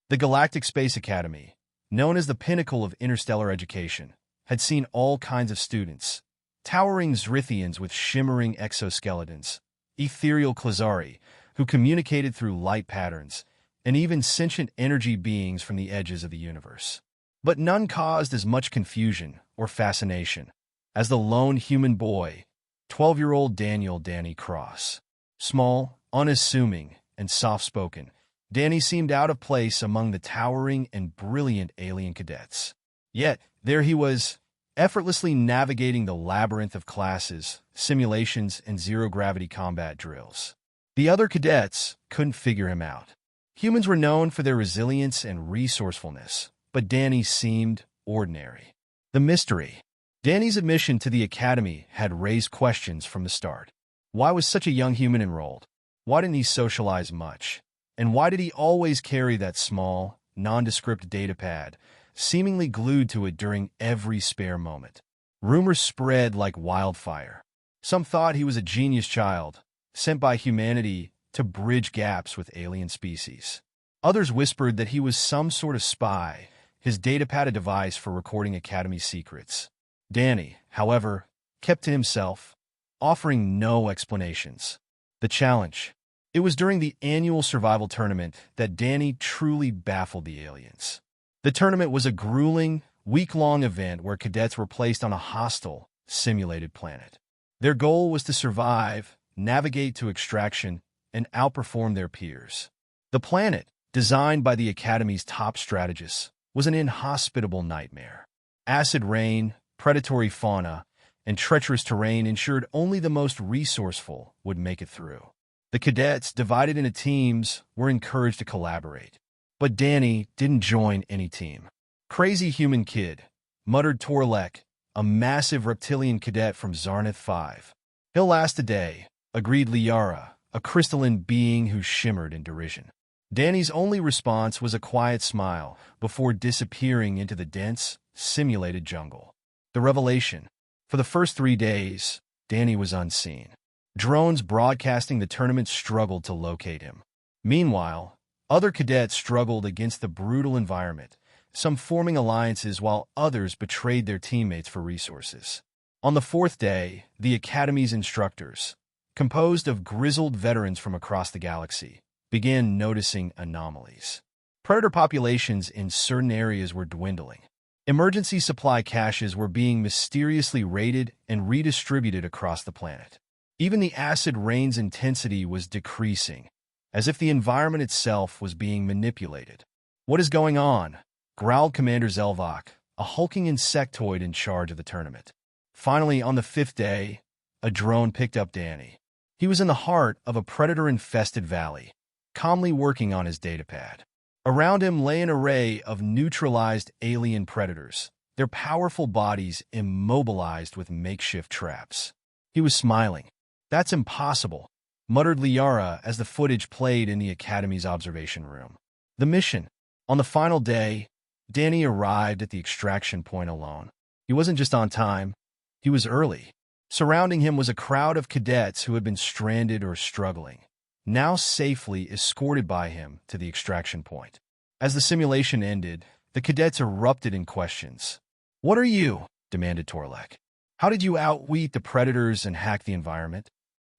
The Galactic Space Academy, known as the pinnacle of interstellar education, had seen all kinds of students, towering Zrithians with shimmering exoskeletons, ethereal Klazari, who communicated through light patterns, and even sentient energy beings from the edges of the universe. But none caused as much confusion or fascination as the lone human boy, 12-year-old Danny Cross. Small, unassuming, and soft-spoken, Danny seemed out of place among the towering and brilliant alien cadets. Yet, there he was, effortlessly navigating the labyrinth of classes, simulations, and zero-gravity combat drills. The other cadets couldn't figure him out. Humans were known for their resilience and resourcefulness, but Danny seemed ordinary. The mystery. Danny's admission to the academy had raised questions from the start. Why was such a young human enrolled? Why didn't he socialize much? And why did he always carry that small, nondescript datapad, seemingly glued to it during every spare moment? Rumors spread like wildfire. Some thought he was a genius child, sent by humanity to bridge gaps with alien species. Others whispered that he was some sort of spy, his datapad a device for recording Academy secrets. Danny, however, kept to himself, offering no explanations. The challenge. It was during the annual survival tournament that Danny truly baffled the aliens. The tournament was a grueling, week-long event where cadets were placed on a hostile, simulated planet. Their goal was to survive, navigate to extraction, and outperform their peers. The planet, designed by the Academy's top strategists, was an inhospitable nightmare. Acid rain, predatory fauna, and treacherous terrain ensured only the most resourceful would make it through. The cadets, divided into teams, were encouraged to collaborate. But Danny didn't join any team. "Crazy human kid," muttered Torlek, a massive reptilian cadet from Zarnath 5. "He'll last a day," agreed Liara, a crystalline being who shimmered in derision. Danny's only response was a quiet smile before disappearing into the dense, simulated jungle. The revelation. For the first 3 days, Danny was unseen. Drones broadcasting the tournament struggled to locate him. Meanwhile, other cadets struggled against the brutal environment, some forming alliances while others betrayed their teammates for resources. On the 4th day, the Academy's instructors, composed of grizzled veterans from across the galaxy, began noticing anomalies. Predator populations in certain areas were dwindling. Emergency supply caches were being mysteriously raided and redistributed across the planet. Even the acid rain's intensity was decreasing, as if the environment itself was being manipulated. "What is going on?" growled Commander Zelvok, a hulking insectoid in charge of the tournament. Finally, on the 5th day, a drone picked up Danny. He was in the heart of a predator-infested valley, calmly working on his datapad. Around him lay an array of neutralized alien predators, their powerful bodies immobilized with makeshift traps. He was smiling. "That's impossible," muttered Liara as the footage played in the Academy's observation room. The mission. On the final day, Danny arrived at the extraction point alone. He wasn't just on time, he was early. Surrounding him was a crowd of cadets who had been stranded or struggling, now safely escorted by him to the extraction point. As the simulation ended, the cadets erupted in questions. "What are you?" demanded Torlek. "How did you outwit the predators and hack the environment?"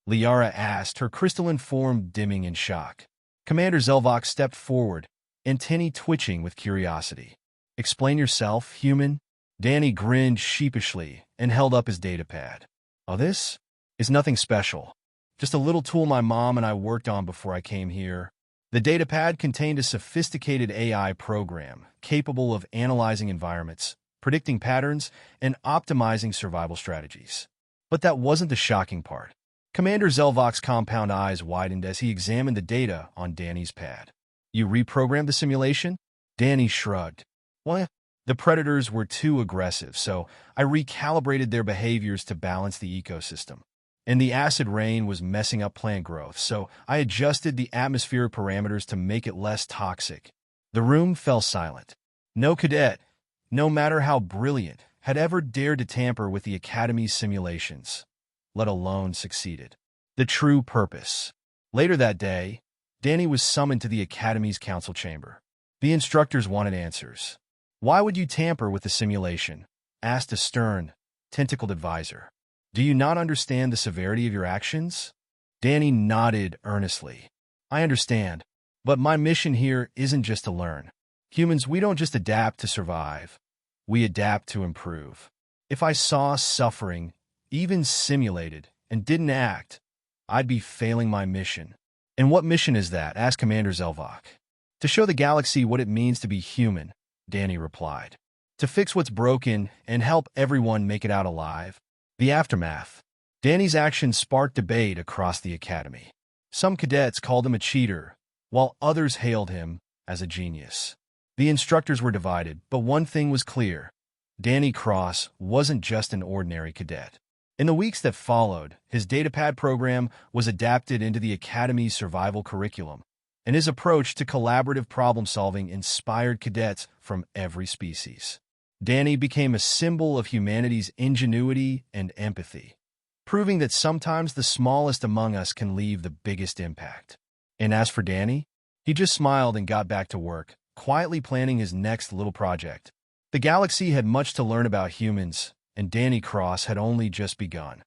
Liara asked, her crystalline form dimming in shock. Commander Zelvok stepped forward, antennae twitching with curiosity. "Explain yourself, human?" Danny grinned sheepishly and held up his datapad. "Oh, this is nothing special. Just a little tool my mom and I worked on before I came here." The datapad contained a sophisticated AI program capable of analyzing environments, predicting patterns, and optimizing survival strategies. But that wasn't the shocking part. Commander Zelvok's compound eyes widened as he examined the data on Danny's pad. "You reprogrammed the simulation?" Danny shrugged. "Well, the predators were too aggressive, so I recalibrated their behaviors to balance the ecosystem. And the acid rain was messing up plant growth, so I adjusted the atmospheric parameters to make it less toxic." The room fell silent. No cadet, no matter how brilliant, had ever dared to tamper with the Academy's simulations, let alone succeeded. The true purpose. Later that day, Danny was summoned to the Academy's council chamber. The instructors wanted answers. "Why would you tamper with the simulation?" asked a stern, tentacled advisor. "Do you not understand the severity of your actions?" Danny nodded earnestly. "I understand, but my mission here isn't just to learn. Humans, we don't just adapt to survive. We adapt to improve. If I saw suffering, even simulated, and didn't act, I'd be failing my mission." "And what mission is that?" asked Commander Zelvok. "To show the galaxy what it means to be human," Danny replied. "To fix what's broken and help everyone make it out alive." The aftermath. Danny's actions sparked debate across the academy. Some cadets called him a cheater, while others hailed him as a genius. The instructors were divided, but one thing was clear. Danny Cross wasn't just an ordinary cadet. In the weeks that followed, his datapad program was adapted into the Academy's survival curriculum, and his approach to collaborative problem-solving inspired cadets from every species. Danny became a symbol of humanity's ingenuity and empathy, proving that sometimes the smallest among us can leave the biggest impact. And as for Danny, he just smiled and got back to work, quietly planning his next little project. The galaxy had much to learn about humans, and Danny Cross had only just begun.